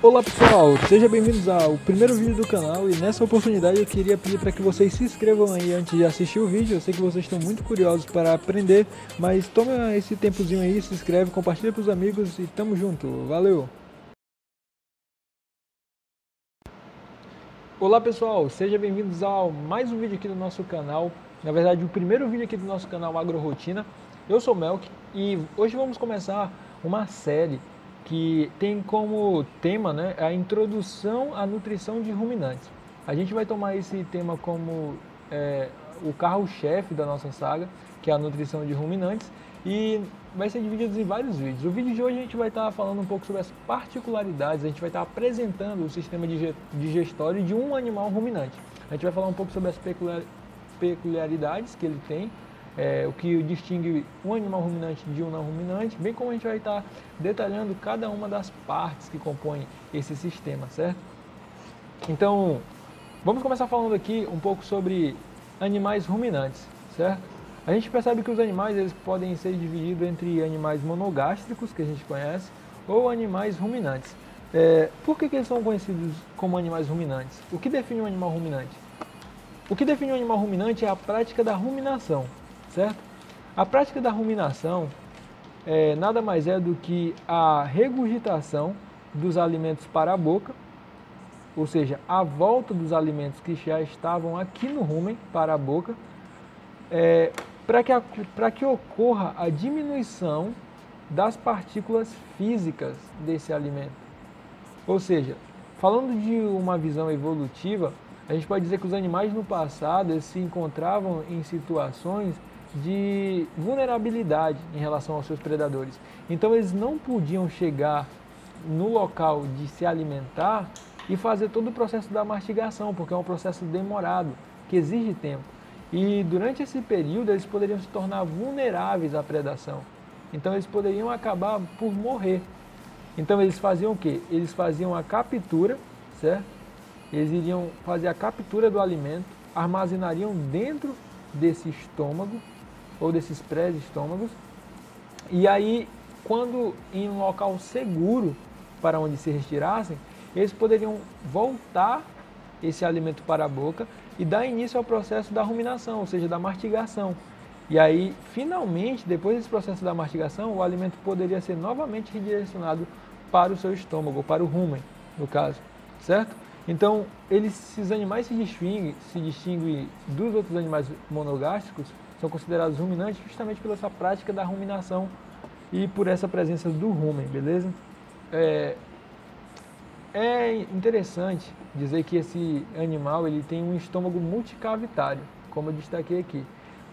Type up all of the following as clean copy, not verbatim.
Olá pessoal, sejam bem-vindos ao primeiro vídeo do canal e nessa oportunidade eu queria pedir para que vocês se inscrevam aí antes de assistir o vídeo. Eu sei que vocês estão muito curiosos para aprender, mas tome esse tempozinho aí, se inscreve, compartilha para os amigos e tamo junto, valeu! Olá pessoal, sejam bem-vindos a mais um vídeo aqui do nosso canal, na verdade o primeiro vídeo aqui do nosso canal Agrorotina. Eu sou o Melk e hoje vamos começar uma série que tem como tema, né, a introdução à nutrição de ruminantes. A gente vai tomar esse tema como o carro-chefe da nossa saga, que é a nutrição de ruminantes, e vai ser dividido em vários vídeos. O vídeo de hoje a gente vai estar falando um pouco sobre as particularidades, a gente vai estar apresentando o sistema digestório de um animal ruminante. A gente vai falar um pouco sobre as peculiaridades que ele tem, o que distingue um animal ruminante de um não ruminante, bem como a gente vai estar detalhando cada uma das partes que compõem esse sistema, certo? Então, vamos começar falando aqui um pouco sobre animais ruminantes, certo? A gente percebe que os animais eles podem ser divididos entre animais monogástricos, que a gente conhece, ou animais ruminantes. Por que eles são conhecidos como animais ruminantes? O que define um animal ruminante? O que define um animal ruminante é a prática da ruminação, certo? A prática da ruminação nada mais é do que a regurgitação dos alimentos para a boca, ou seja, a volta dos alimentos que já estavam aqui no rumen para a boca, para que ocorra a diminuição das partículas físicas desse alimento. Ou seja, falando de uma visão evolutiva, a gente pode dizer que os animais no passado eles se encontravam em situações de vulnerabilidade em relação aos seus predadores. Então eles não podiam chegar no local de se alimentar e fazer todo o processo da mastigação, porque é um processo demorado, que exige tempo. E durante esse período eles poderiam se tornar vulneráveis à predação. Então eles poderiam acabar por morrer. Então eles faziam o quê? Eles faziam a captura, certo? Eles iriam fazer a captura do alimento, armazenariam dentro desse estômago, ou desses pré-estômagos, e aí, quando em um local seguro para onde se retirassem, eles poderiam voltar esse alimento para a boca e dar início ao processo da ruminação, ou seja, da mastigação. E aí, finalmente, depois desse processo da mastigação, o alimento poderia ser novamente redirecionado para o seu estômago, para o rumen, no caso, certo? Então, esses animais se distinguem dos outros animais monogástricos, são considerados ruminantes justamente pela essa prática da ruminação e por essa presença do rumen, beleza? É interessante dizer que esse animal ele tem um estômago multicavitário, como eu destaquei aqui.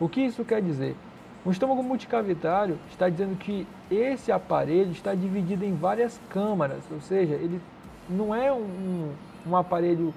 O que isso quer dizer? O estômago multicavitário está dizendo que esse aparelho está dividido em várias câmaras, ou seja, ele não é um aparelho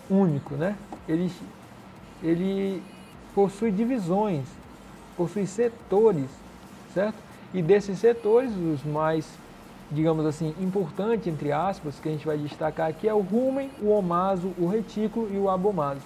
único, né? Ele possui divisões, possui setores, certo? E desses setores, os mais, digamos assim, importantes, entre aspas, que a gente vai destacar aqui é o rumen, o omaso, o retículo e o abomaso.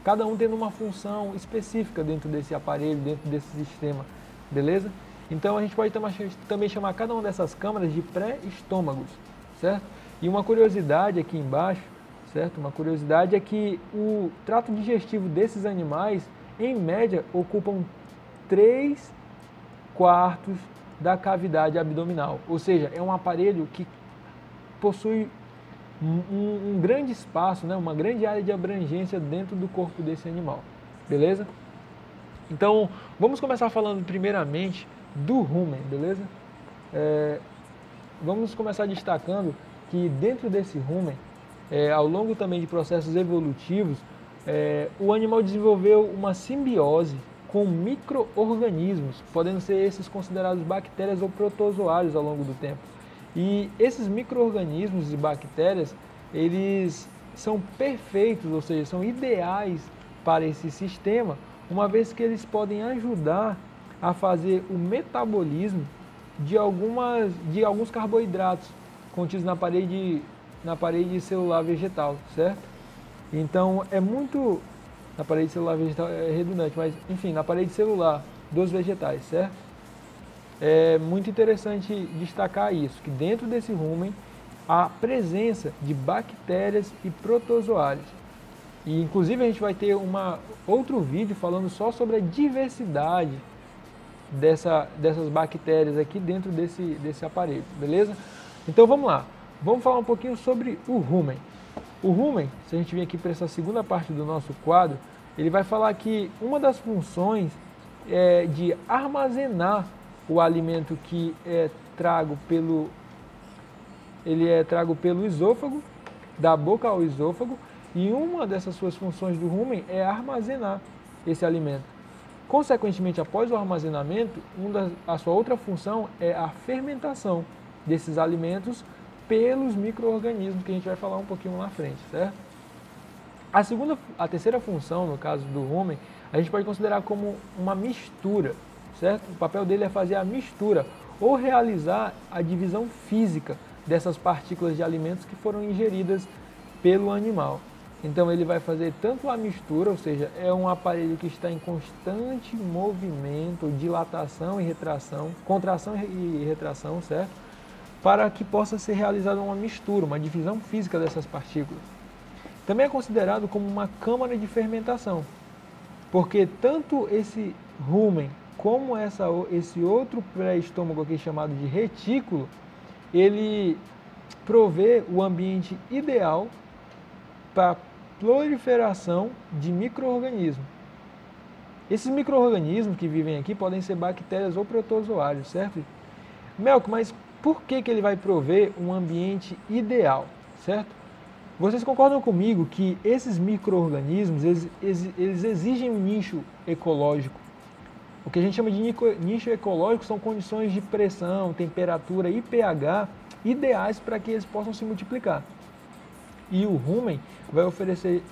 Cada um tendo uma função específica dentro desse aparelho, dentro desse sistema, beleza? Então a gente pode também chamar cada uma dessas câmaras de pré-estômagos, certo? E uma curiosidade aqui embaixo, certo? Uma curiosidade é que o trato digestivo desses animais, em média, ocupam 3/4 da cavidade abdominal. Ou seja, é um aparelho que possui um grande espaço, né? Uma grande área de abrangência dentro do corpo desse animal. Beleza? Então, vamos começar falando primeiramente do rumen, beleza? Vamos começar destacando que dentro desse rumen, ao longo também de processos evolutivos, o animal desenvolveu uma simbiose com micro-organismos, podendo ser esses considerados bactérias ou protozoários ao longo do tempo. E esses micro-organismos e bactérias, eles são perfeitos, ou seja, são ideais para esse sistema, uma vez que eles podem ajudar a fazer o metabolismo de alguns carboidratos contidos na parede celular vegetal, certo? Então, na parede celular vegetal é redundante, mas enfim, na parede celular dos vegetais, certo? É muito interessante destacar isso, que dentro desse rumen a presença de bactérias e protozoários. E inclusive a gente vai ter outro vídeo falando só sobre a diversidade dessas bactérias aqui dentro desse aparelho, beleza? Então vamos lá, vamos falar um pouquinho sobre o rumen. O rumen, se a gente vir aqui para essa segunda parte do nosso quadro, ele vai falar que uma das funções é de armazenar o alimento que é trago pelo esôfago, da boca ao esôfago, e uma dessas suas funções do rumen é armazenar esse alimento. Consequentemente, após o armazenamento, a sua outra função é a fermentação desses alimentos pelos micro-organismos, que a gente vai falar um pouquinho lá na frente, certo? A terceira função, no caso do rumen, a gente pode considerar como uma mistura, certo? O papel dele é fazer a mistura ou realizar a divisão física dessas partículas de alimentos que foram ingeridas pelo animal. Então ele vai fazer tanto a mistura, ou seja, é um aparelho que está em constante movimento, dilatação e retração, contração e retração, certo? Para que possa ser realizada uma mistura, uma divisão física dessas partículas. Também é considerado como uma câmara de fermentação, porque tanto esse rumen como esse outro pré-estômago aqui chamado de retículo, ele provê o ambiente ideal para proliferação de micro-organismos. Esses micro-organismos que vivem aqui podem ser bactérias ou protozoários, certo? Melco, mas por que ele vai prover um ambiente ideal, certo? Vocês concordam comigo que esses micro-organismos, eles exigem um nicho ecológico? O que a gente chama de nicho ecológico são condições de pressão, temperatura e pH ideais para que eles possam se multiplicar. E o rumen vai oferecer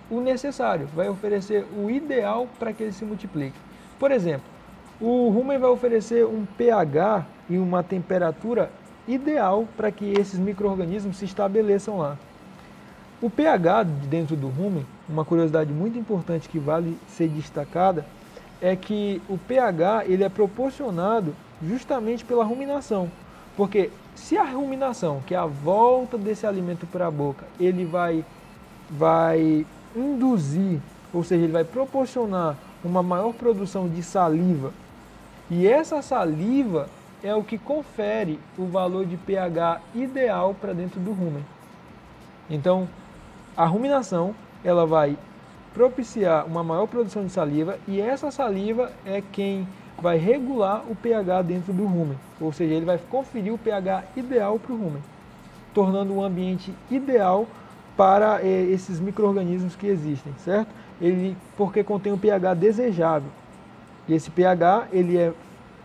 o necessário, vai oferecer o ideal para que ele se multiplique. Por exemplo, o rumen vai oferecer um pH e uma temperatura ideal para que esses micro-organismos se estabeleçam lá. O pH dentro do rumen, uma curiosidade muito importante que vale ser destacada, é que o pH ele é proporcionado justamente pela ruminação. Porque se a ruminação, que é a volta desse alimento para a boca, ele vai induzir, ou seja, ele vai proporcionar uma maior produção de saliva, e essa saliva é o que confere o valor de pH ideal para dentro do rumen. Então, a ruminação ela vai propiciar uma maior produção de saliva, e essa saliva é quem vai regular o pH dentro do rumen, ou seja, ele vai conferir o pH ideal para o rumen, tornando um ambiente ideal para esses micro-organismos que existem, certo? Porque contém um pH desejável, e esse pH ele é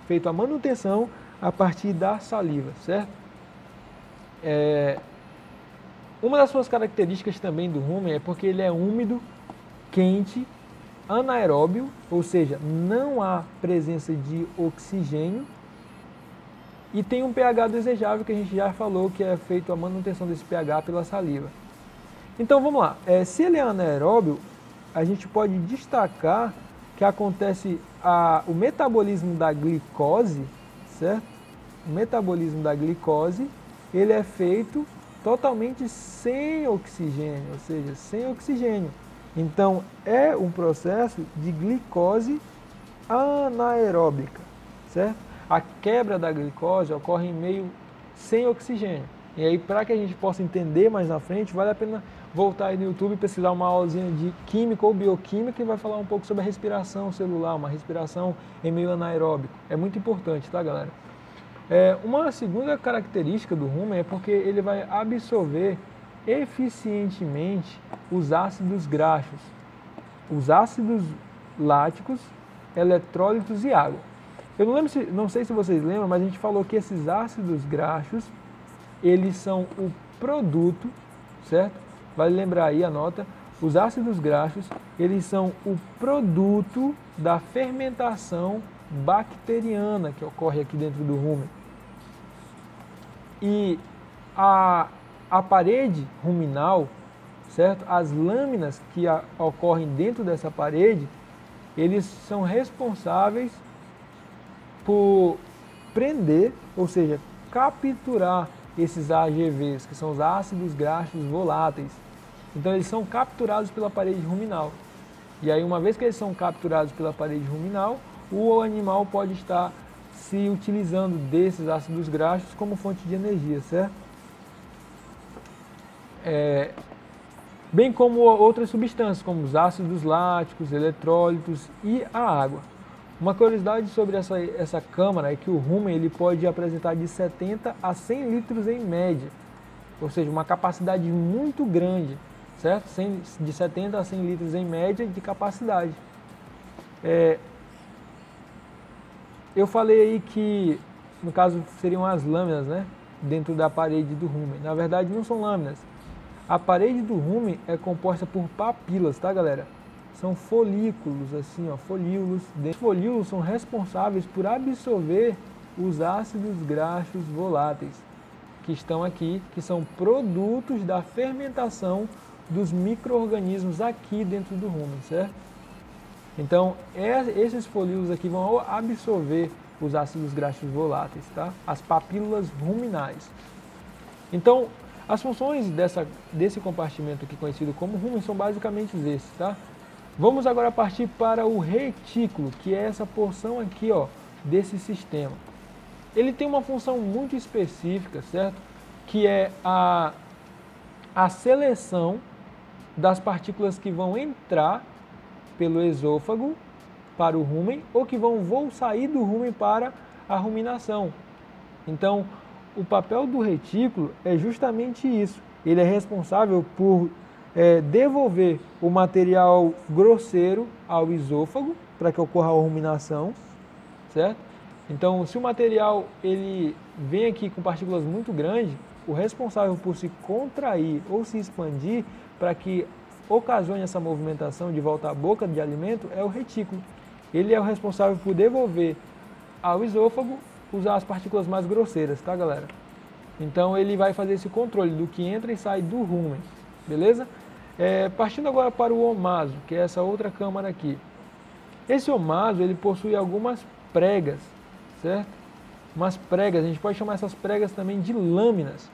feito a manutenção a partir da saliva, certo? Uma das suas características também do rumen é porque ele é úmido, quente, anaeróbio, ou seja, não há presença de oxigênio, e tem um pH desejável que a gente já falou que é feito a manutenção desse pH pela saliva. Então vamos lá, se ele é anaeróbio, a gente pode destacar que acontece o metabolismo da glicose, certo? O metabolismo da glicose, ele é feito totalmente sem oxigênio, ou seja, sem oxigênio. Então, é um processo de glicose anaeróbica, certo? A quebra da glicose ocorre em meio sem oxigênio. E aí, para que a gente possa entender mais na frente, vale a pena voltar aí no YouTube e pesquisar uma aulazinha de química ou bioquímica que vai falar um pouco sobre a respiração celular, uma respiração em meio anaeróbico. É muito importante, tá, galera? Uma segunda característica do rumen é porque ele vai absorver eficientemente os ácidos graxos, os ácidos láticos, eletrólitos e água. Eu não sei se vocês lembram, mas a gente falou que esses ácidos graxos, eles são o produto, certo? Vale lembrar aí, anota, os ácidos graxos, eles são o produto da fermentação bacteriana que ocorre aqui dentro do rumen. E a parede ruminal, certo? As lâminas que ocorrem dentro dessa parede, eles são responsáveis por prender, ou seja, capturar esses AGVs, que são os ácidos graxos voláteis. Então eles são capturados pela parede ruminal. E aí, uma vez que eles são capturados pela parede ruminal, o animal pode estar se utilizando desses ácidos graxos como fonte de energia, certo? Bem como outras substâncias, como os ácidos láticos, eletrólitos e a água. Uma curiosidade sobre essa câmara é que o rumen ele pode apresentar de 70 a 100 litros em média, ou seja, uma capacidade muito grande, certo? De 70 a 100 litros em média de capacidade. Eu falei aí que, no caso, seriam as lâminas, né, dentro da parede do rumen. Na verdade, não são lâminas. A parede do rumen é composta por papilas, tá, galera? São folículos, assim, ó, folíolos. Os folíolos são responsáveis por absorver os ácidos graxos voláteis, que estão aqui, que são produtos da fermentação dos micro-organismos aqui dentro do rumen, certo? Então, esses folíolos aqui vão absorver os ácidos graxos voláteis, tá? As papílulas ruminais. Então, as funções desse compartimento aqui conhecido como rumen são basicamente esses, tá? Vamos agora partir para o retículo, que é essa porção aqui, ó, desse sistema. Ele tem uma função muito específica, certo? Que é a seleção das partículas que vão entrar pelo esôfago para o rumen ou que vão sair do rumen para a ruminação. Então, o papel do retículo é justamente isso. Ele é responsável por devolver o material grosseiro ao esôfago para que ocorra a ruminação, certo? Então, se o material ele vem aqui com partículas muito grandes, o responsável por se contrair ou se expandir para que ocasione essa movimentação de volta à boca de alimento é o retículo. Ele é o responsável por devolver ao esôfago as partículas mais grosseiras, tá, galera? Então ele vai fazer esse controle do que entra e sai do rumen, beleza? Partindo agora para o omaso, que é essa outra câmara aqui. Esse omaso ele possui algumas pregas, certo? Umas pregas, a gente pode chamar essas pregas também de lâminas.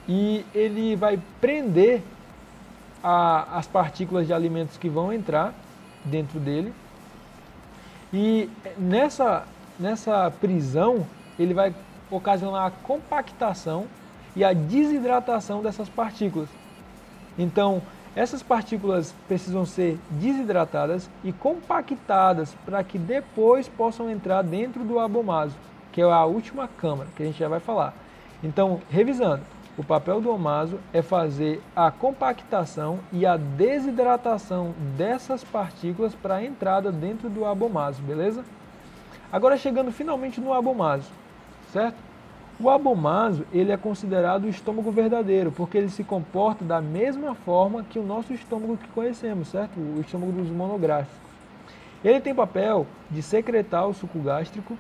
E ele vai prender as partículas de alimentos que vão entrar dentro dele. E nessa prisão, ele vai ocasionar a compactação e a desidratação dessas partículas. Então, essas partículas precisam ser desidratadas e compactadas para que depois possam entrar dentro do abomaso, que é a última câmara, que a gente já vai falar. Então, revisando, o papel do omaso é fazer a compactação e a desidratação dessas partículas para a entrada dentro do abomaso, beleza? Agora chegando finalmente no abomaso, certo? O abomaso ele é considerado o estômago verdadeiro, porque ele se comporta da mesma forma que o nosso estômago que conhecemos, certo? O estômago dos monogástricos. Ele tem papel de secretar o suco gástrico,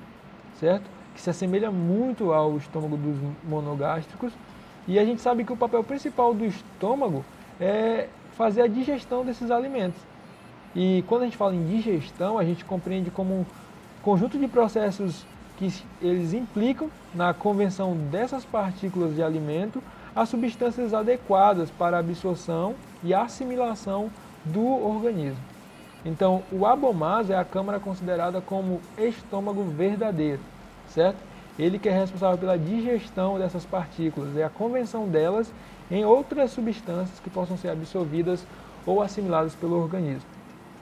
certo? Que se assemelha muito ao estômago dos monogástricos. E a gente sabe que o papel principal do estômago é fazer a digestão desses alimentos. E quando a gente fala em digestão, a gente compreende como um conjunto de processos que eles implicam na conversão dessas partículas de alimento a substâncias adequadas para a absorção e assimilação do organismo. Então, o abomaso é a câmara considerada como estômago verdadeiro, certo? Ele que é responsável pela digestão dessas partículas e a conversão delas em outras substâncias que possam ser absorvidas ou assimiladas pelo organismo.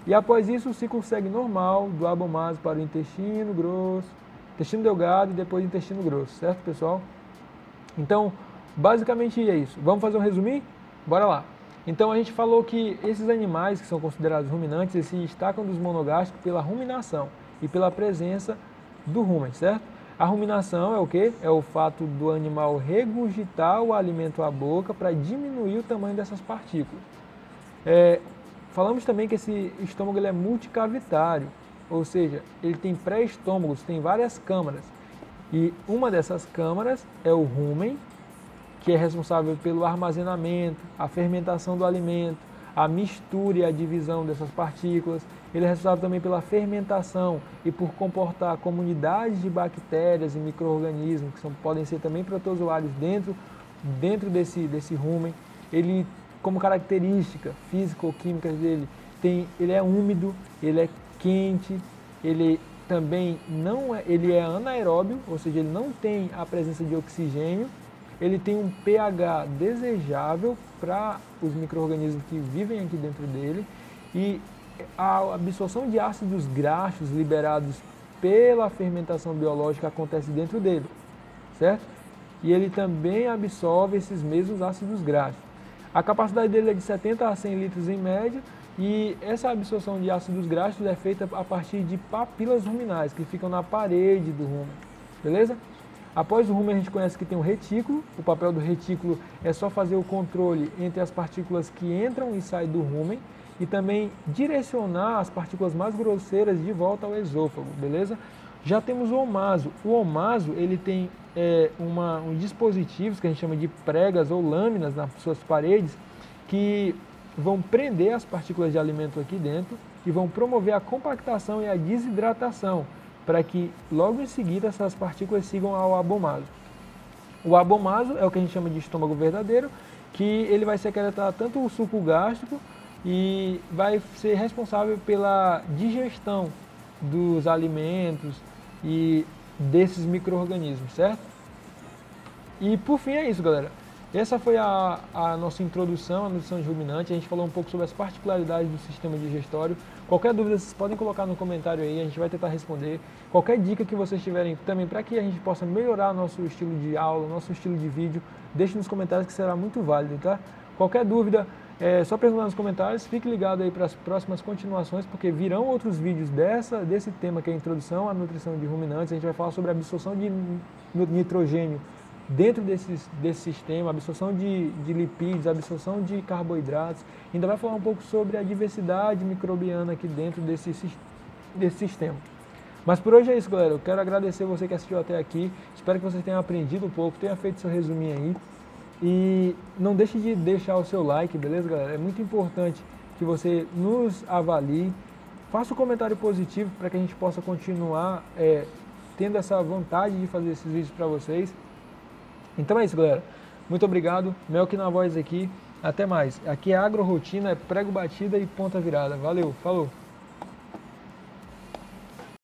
E após isso, o ciclo segue normal do abomaso para o intestino grosso, intestino delgado e depois intestino grosso, certo, pessoal? Então, basicamente é isso. Vamos fazer um resuminho? Bora lá. Então, a gente falou que esses animais que são considerados ruminantes, eles se destacam dos monogástricos pela ruminação e pela presença do rumen, certo? A ruminação é o quê? É o fato do animal regurgitar o alimento à boca para diminuir o tamanho dessas partículas. Falamos também que esse estômago ele é multicavitário, ou seja, ele tem pré-estômagos, tem várias câmaras. E uma dessas câmaras é o rumen, que é responsável pelo armazenamento, a fermentação do alimento, a mistura e a divisão dessas partículas. Ele é responsável também pela fermentação e por comportar comunidades de bactérias e micro-organismos, que podem ser também protozoários dentro desse rumen. Ele, como característica física ou química dele, ele é úmido, ele é quente, ele também ele é anaeróbio, ou seja, ele não tem a presença de oxigênio, ele tem um pH desejável para os micro-organismos que vivem aqui dentro dele, e a absorção de ácidos graxos liberados pela fermentação biológica acontece dentro dele, certo? E ele também absorve esses mesmos ácidos graxos. A capacidade dele é de 70 a 100 litros em média, e essa absorção de ácidos graxos é feita a partir de papilas ruminais, que ficam na parede do rumen, beleza? Após o rumen, a gente conhece que tem um retículo. O papel do retículo é só fazer o controle entre as partículas que entram e saem do rumen e também direcionar as partículas mais grosseiras de volta ao esôfago, beleza? Já temos o omaso. O omaso, ele tem um dispositivos que a gente chama de pregas ou lâminas nas suas paredes, que vão prender as partículas de alimento aqui dentro e vão promover a compactação e a desidratação, para que logo em seguida essas partículas sigam ao abomaso. O abomaso é o que a gente chama de estômago verdadeiro, que ele vai secretar tanto o suco gástrico e vai ser responsável pela digestão dos alimentos e desses micro-organismos, certo? E por fim é isso, galera. Essa foi a nossa introdução à nutrição de ruminante. A gente falou um pouco sobre as particularidades do sistema digestório. Qualquer dúvida vocês podem colocar no comentário aí, a gente vai tentar responder. Qualquer dica que vocês tiverem também para que a gente possa melhorar nosso estilo de aula, nosso estilo de vídeo, deixe nos comentários que será muito válido, tá? Qualquer dúvida, é só perguntar nos comentários. Fique ligado aí para as próximas continuações, porque virão outros vídeos desse tema que é a introdução à nutrição de ruminantes. A gente vai falar sobre a absorção de nitrogênio dentro desse sistema, absorção de lipídios, absorção de carboidratos. Ainda vai falar um pouco sobre a diversidade microbiana aqui dentro desse sistema. Mas por hoje é isso, galera. Eu quero agradecer você que assistiu até aqui. Espero que vocês tenham aprendido um pouco, tenham feito seu resuminho aí. E não deixe de deixar o seu like, beleza, galera? É muito importante que você nos avalie. Faça um comentário positivo para que a gente possa continuar tendo essa vontade de fazer esses vídeos para vocês. Então é isso, galera. Muito obrigado. Melk na voz aqui. Até mais. Aqui é Agrorotina, é prego batida e ponta virada. Valeu, falou!